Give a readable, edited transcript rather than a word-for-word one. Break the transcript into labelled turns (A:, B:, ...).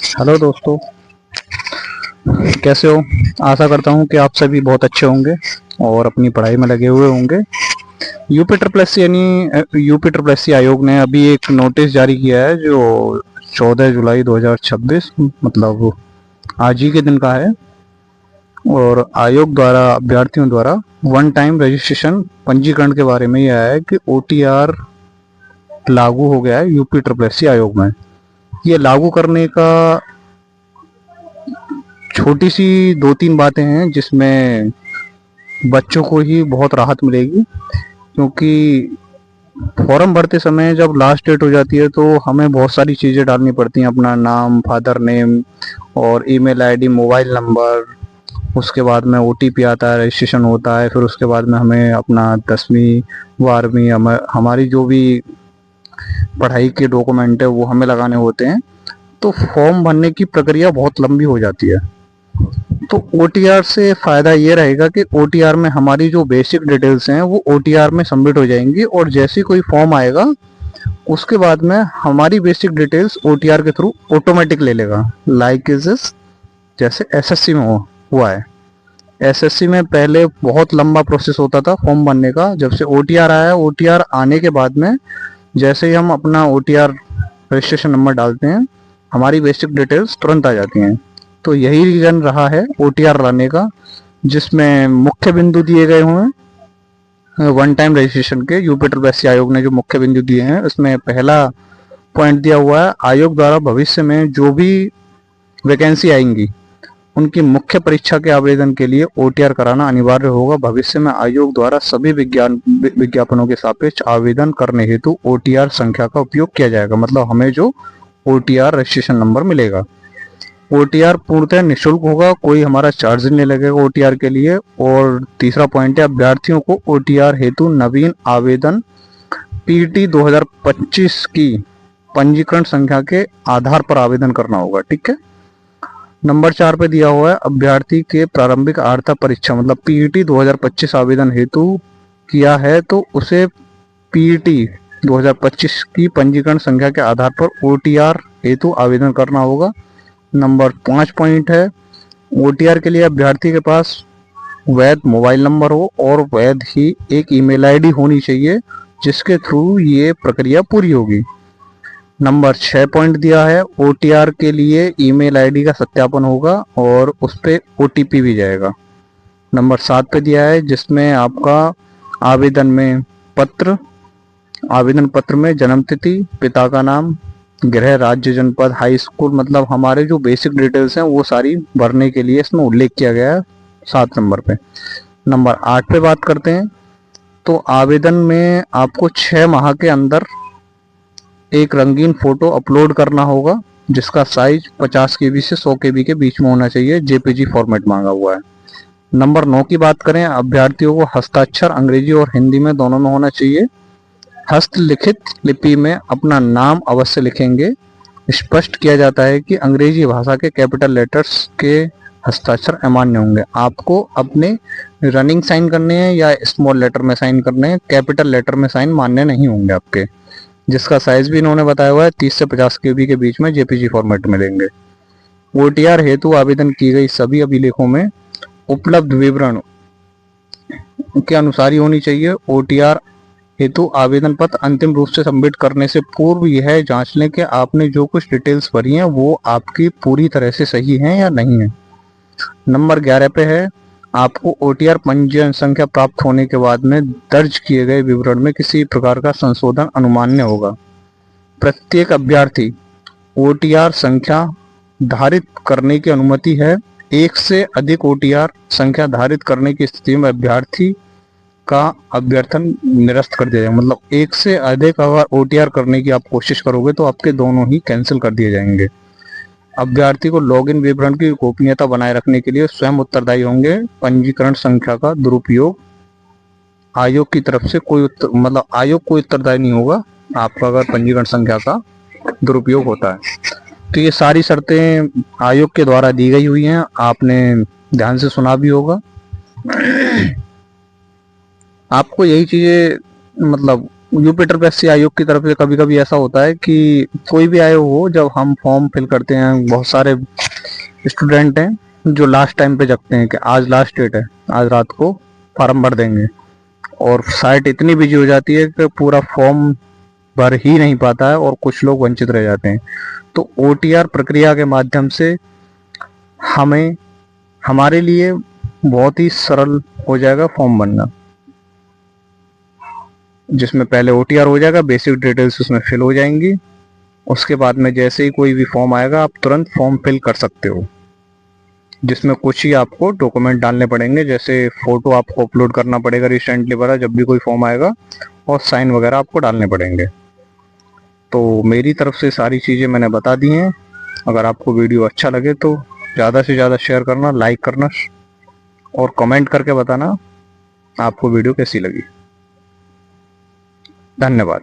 A: Hello दोस्तों, कैसे हो। आशा करता हूँ कि आप सभी बहुत अच्छे होंगे और अपनी पढ़ाई में लगे हुए होंगे। यूपी ट्रिपल एस यानी यूपी ट्रिपल एस आयोग ने अभी एक नोटिस जारी किया है जो 14 जुलाई 2026 मतलब आज ही के दिन का है। और आयोग द्वारा अभ्यर्थियों द्वारा वन टाइम रजिस्ट्रेशन पंजीकरण के बारे में यह है कि ओटीआर लागू हो गया है यूपी ट्रिपल एस आयोग में। ये लागू करने का छोटी सी दो तीन बातें हैं जिसमें बच्चों को ही बहुत राहत मिलेगी, क्योंकि फॉर्म भरते समय जब लास्ट डेट हो जाती है तो हमें बहुत सारी चीज़ें डालनी पड़ती हैं, अपना नाम, फादर नेम और ईमेल आईडी, मोबाइल नंबर। उसके बाद में ओटीपी आता है, रजिस्ट्रेशन होता है, फिर उसके बाद में हमें अपना 10वीं 12वीं हमारी जो भी पढ़ाई के डॉक्यूमेंट है वो हमें लगाने होते हैं। तो फॉर्म भरने की प्रक्रिया बहुत लंबी हो जाती है। तो ओटीआर से फ़ायदा ये रहेगा कि ओटीआर में हमारी जो बेसिक डिटेल्स हैं वो ओटीआर में सबमिट हो जाएंगी, और जैसे कोई फॉर्म आएगा उसके बाद में हमारी बेसिक डिटेल्स ओटीआर के थ्रू ऑटोमेटिक ले लेगा। लाइक इज जैसे एसएससी में हुआ है। एसएससी में पहले बहुत लंबा प्रोसेस होता था फॉर्म भरने का। जब से ओटीआर आया, ओटीआर आने के बाद में जैसे ही हम अपना ओटीआर रजिस्ट्रेशन नंबर डालते हैं हमारी बेसिक डिटेल्स तुरंत आ जाती हैं। तो यही रीजन रहा है ओटीआर लाने का, जिसमें मुख्य बिंदु दिए गए हुए हैं वन टाइम रजिस्ट्रेशन के। यूपी ट्रिपल एस आयोग ने जो मुख्य बिंदु दिए हैं उसमें पहला पॉइंट दिया हुआ है, आयोग द्वारा भविष्य में जो भी वैकेंसी आएंगी उनकी मुख्य परीक्षा के आवेदन के लिए ओटीआर कराना अनिवार्य होगा। भविष्य में आयोग द्वारा सभी विज्ञापनों के सापेक्ष आवेदन करने हेतु ओटीआर संख्या का उपयोग किया जाएगा। मतलब हमें जो ओटीआर रजिस्ट्रेशन नंबर मिलेगा, ओटीआर पूर्णतः निःशुल्क होगा, कोई हमारा चार्ज नहीं लगेगा ओटीआर के लिए। और तीसरा पॉइंट है, अभ्यर्थियों को ओटीआर हेतु नवीन आवेदन पीटी 2025 की पंजीकरण संख्या के आधार पर आवेदन करना होगा। ठीक है। नंबर 4 पे दिया हुआ है, अभ्यर्थी के प्रारंभिक अर्हता परीक्षा मतलब पीईटी 2025 आवेदन हेतु किया है तो उसे पीईटी 2025 की पंजीकरण संख्या के आधार पर ओटीआर हेतु आवेदन करना होगा। नंबर 5 पॉइंट है, ओटीआर के लिए अभ्यर्थी के पास वैध मोबाइल नंबर हो और वैध ही एक ईमेल आईडी होनी चाहिए जिसके थ्रू ये प्रक्रिया पूरी होगी। नंबर 6 पॉइंट दिया है, ओटीआर के लिए ईमेल आईडी का सत्यापन होगा और उस पर ओटीपी भी जाएगा। नंबर 7 पे दिया है, जिसमें आपका आवेदन पत्र में जन्म तिथि, पिता का नाम, गृह राज्य, जनपद, हाई स्कूल, मतलब हमारे जो बेसिक डिटेल्स हैं वो सारी भरने के लिए इसमें उल्लेख किया गया है 7 नंबर पे। नंबर 8 पे बात करते हैं, तो आवेदन में आपको 6 माह के अंदर एक रंगीन फोटो अपलोड करना होगा जिसका साइज 50 केबी से 100 केबी के बीच में होना चाहिए। जेपीजी फॉर्मेट मांगा हुआ है। नंबर 9 की बात करें, अभ्यर्थियों को हस्ताक्षर अंग्रेजी और हिंदी में दोनों में होना चाहिए। हस्तलिखित लिपि में अपना नाम अवश्य लिखेंगे। स्पष्ट किया जाता है कि अंग्रेजी भाषा के कैपिटल लेटर्स के हस्ताक्षर अमान्य होंगे। आपको अपने रनिंग साइन करने हैं या स्मॉल लेटर में साइन करने हैं, कैपिटल लेटर में साइन मान्य नहीं होंगे आपके। जिसका साइज भी इन्होंने बताया हुआ है 30 से 50 केबी के बीच में जेपीजी फॉर्मेट में लेंगे। ओटीआर हेतु आवेदन की गई सभी अभिलेखों में उपलब्ध विवरण के अनुसार ही होनी चाहिए। ओटीआर हेतु आवेदन पत्र अंतिम रूप से सबमिट करने से पूर्व यह जांच लें कि आपने जो कुछ डिटेल्स भरी हैं वो आपकी पूरी तरह से सही हैं या नहीं है। नंबर 11 पे है, आपको ओटीआर पंजीयन संख्या प्राप्त होने के बाद में दर्ज किए गए विवरण में किसी प्रकार का संशोधन अनुमान्य होगा। प्रत्येक अभ्यर्थी ओटीआर संख्या धारित करने की अनुमति है। एक से अधिक ओटीआर संख्या धारित करने की स्थिति में अभ्यर्थी का अभ्यर्थन निरस्त कर दिया जाएगा। मतलब एक से अधिक अगर ओटीआर करने की आप कोशिश करोगे तो आपके दोनों ही कैंसिल कर दिए जाएंगे। अभ्यर्थी को लॉगिन विवरण की गोपनीयता बनाए रखने के लिए स्वयं उत्तरदायी होंगे। पंजीकरण संख्या का दुरुपयोग आयोग की तरफ से आयोग कोई उत्तरदायी नहीं होगा आपका अगर पंजीकरण संख्या का दुरुपयोग होता है। तो ये सारी शर्तें आयोग के द्वारा दी गई हुई हैं, आपने ध्यान से सुना भी होगा। आपको यही चीजें यूपी ट्रिपल आयोग की तरफ से कभी कभी ऐसा होता है कि कोई भी आयोग हो, जब हम फॉर्म फिल करते हैं, बहुत सारे स्टूडेंट हैं जो लास्ट टाइम पे जगते हैं कि आज लास्ट डेट है, आज रात को फॉर्म भर देंगे, और साइट इतनी बिजी हो जाती है कि पूरा फॉर्म भर ही नहीं पाता है और कुछ लोग वंचित रह जाते हैं। तो ओटीआर प्रक्रिया के माध्यम से हमें हमारे लिए बहुत ही सरल हो जाएगा फॉर्म भरना, जिसमें पहले ओटीआर हो जाएगा, बेसिक डिटेल्स उसमें फिल हो जाएंगी। उसके बाद में जैसे ही कोई भी फॉर्म आएगा आप तुरंत फॉर्म फिल कर सकते हो, जिसमें कुछ ही आपको डॉक्यूमेंट डालने पड़ेंगे, जैसे फोटो आपको अपलोड करना पड़ेगा रिसेंटली भरा जब भी कोई फॉर्म आएगा, और साइन वगैरह आपको डालने पड़ेंगे। तो मेरी तरफ से सारी चीज़ें मैंने बता दी हैं। अगर आपको वीडियो अच्छा लगे तो ज़्यादा से ज़्यादा शेयर करना, लाइक करना, और कमेंट करके बताना आपको वीडियो कैसी लगी। धन्यवाद।